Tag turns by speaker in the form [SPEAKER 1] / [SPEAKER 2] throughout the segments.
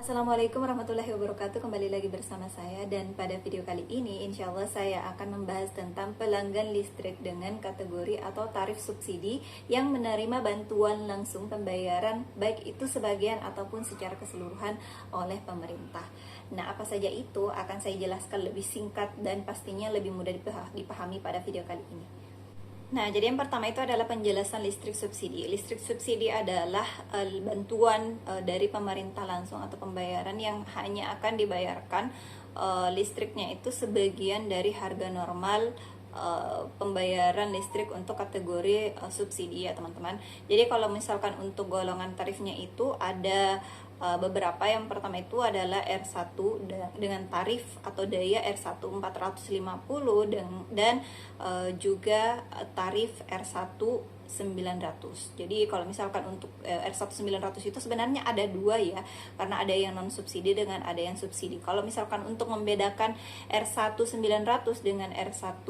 [SPEAKER 1] Assalamualaikum warahmatullahi wabarakatuh. Kembali lagi bersama saya, dan pada video kali ini insya Allah saya akan membahas tentang pelanggan listrik dengan kategori atau tarif subsidi yang menerima bantuan langsung pembayaran baik itu sebagian ataupun secara keseluruhan oleh pemerintah. Nah, apa saja itu akan saya jelaskan lebih singkat dan pastinya lebih mudah dipahami pada video kali ini. Nah, jadi yang pertama itu adalah penjelasan listrik subsidi. Listrik subsidi adalah bantuan dari pemerintah langsung atau pembayaran yang hanya akan dibayarkan listriknya itu sebagian dari harga normal pembayaran listrik untuk kategori subsidi ya teman-teman. Jadi kalau misalkan untuk golongan tarifnya itu ada beberapa. Yang pertama itu adalah R1 dengan tarif atau daya R1 450 dan juga tarif R1 900. Jadi kalau misalkan untuk R1 900 itu sebenarnya ada dua ya, karena ada yang non subsidi dengan ada yang subsidi. Kalau misalkan untuk membedakan R1 900 dengan R1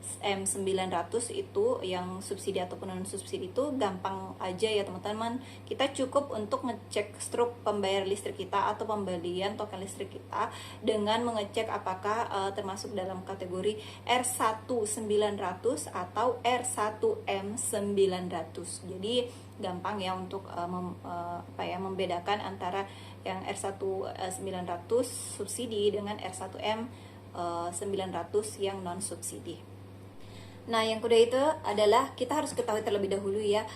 [SPEAKER 1] M900 itu yang subsidi ataupun non subsidi itu gampang aja ya teman-teman. Kita cukup untuk ngecek struk pembayar listrik kita atau pembelian token listrik kita dengan mengecek apakah termasuk dalam kategori R1 900 atau R1 M900. Jadi gampang ya untuk membedakan antara yang R1 900 subsidi dengan R1 M900 yang non subsidi. Nah, yang kedua itu adalah kita harus ketahui terlebih dahulu ya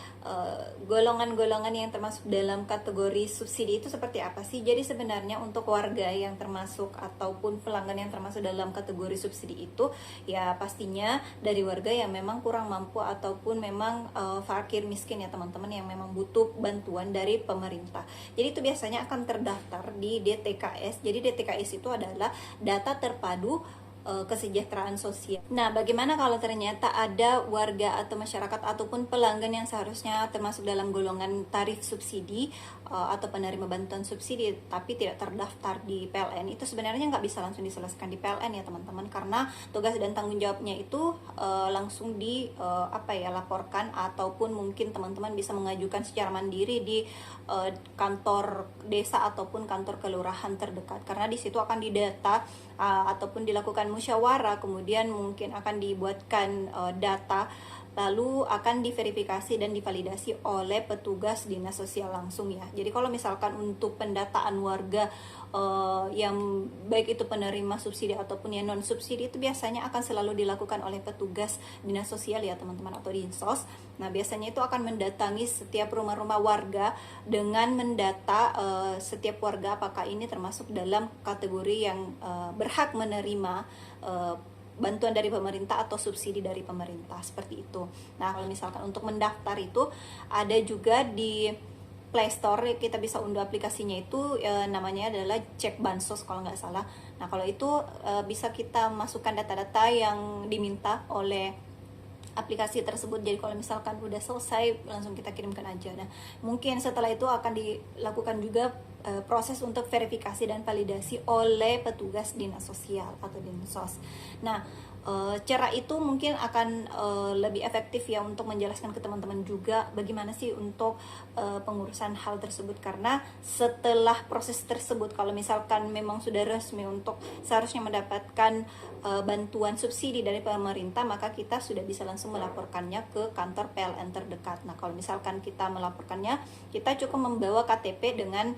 [SPEAKER 1] golongan-golongan yang termasuk dalam kategori subsidi itu seperti apa sih. Jadi sebenarnya untuk warga yang termasuk ataupun pelanggan yang termasuk dalam kategori subsidi itu ya pastinya dari warga yang memang kurang mampu ataupun memang fakir miskin ya teman-teman, yang memang butuh bantuan dari pemerintah. Jadi itu biasanya akan terdaftar di DTKS. Jadi DTKS itu adalah data terpadu kesejahteraan sosial. Nah, bagaimana kalau ternyata ada warga atau masyarakat ataupun pelanggan yang seharusnya termasuk dalam golongan tarif subsidi atau penerima bantuan subsidi tapi tidak terdaftar di PLN? Itu sebenarnya nggak bisa langsung diselesaikan di PLN ya teman-teman, karena tugas dan tanggung jawabnya itu langsung laporkan ataupun mungkin teman-teman bisa mengajukan secara mandiri di kantor desa ataupun kantor kelurahan terdekat, karena di situ akan didata ataupun dilakukan musyawarah, kemudian mungkin akan dibuatkan data, lalu akan diverifikasi dan divalidasi oleh petugas dinas sosial langsung ya. Jadi kalau misalkan untuk pendataan warga yang baik itu penerima subsidi ataupun yang non subsidi itu biasanya akan selalu dilakukan oleh petugas dinas sosial ya teman-teman, atau dinsos. Nah, biasanya itu akan mendatangi setiap rumah-rumah warga dengan mendata setiap warga apakah ini termasuk dalam kategori yang berhak menerima bantuan dari pemerintah atau subsidi dari pemerintah, seperti itu. Nah, kalau misalkan untuk mendaftar itu ada juga di Play Store, kita bisa unduh aplikasinya itu namanya adalah Cek Bansos kalau nggak salah. Nah, kalau itu bisa kita masukkan data-data yang diminta oleh aplikasi tersebut. Jadi kalau misalkan udah selesai langsung kita kirimkan aja. Nah, mungkin setelah itu akan dilakukan juga proses untuk verifikasi dan validasi oleh petugas dinas sosial atau dinsos. Nah, cara itu mungkin akan lebih efektif ya untuk menjelaskan ke teman-teman juga bagaimana sih untuk pengurusan hal tersebut, karena setelah proses tersebut kalau misalkan memang sudah resmi untuk seharusnya mendapatkan bantuan subsidi dari pemerintah, maka kita sudah bisa langsung melaporkannya ke kantor PLN terdekat. Nah, kalau misalkan kita melaporkannya, kita cukup membawa KTP dengan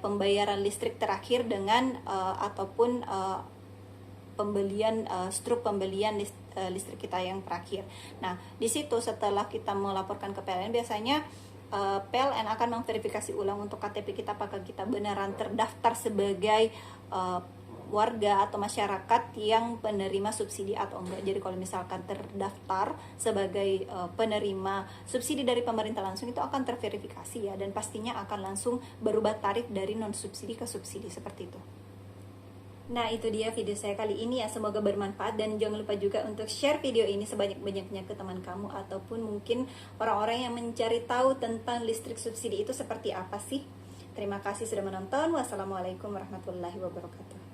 [SPEAKER 1] pembayaran listrik terakhir dengan ataupun pembelian struk pembelian listrik kita yang terakhir. Nah, di situ setelah kita melaporkan ke PLN, biasanya PLN akan memverifikasi ulang untuk KTP kita apakah kita beneran terdaftar sebagai warga atau masyarakat yang penerima subsidi atau enggak. Jadi kalau misalkan terdaftar sebagai penerima subsidi dari pemerintah langsung, itu akan terverifikasi ya, dan pastinya akan langsung berubah tarif dari non subsidi ke subsidi, seperti itu. Nah, itu dia video saya kali ini ya, semoga bermanfaat, dan jangan lupa juga untuk share video ini sebanyak-banyaknya ke teman kamu ataupun mungkin orang-orang yang mencari tahu tentang listrik subsidi itu seperti apa sih. Terima kasih sudah menonton. Wassalamualaikum warahmatullahi wabarakatuh.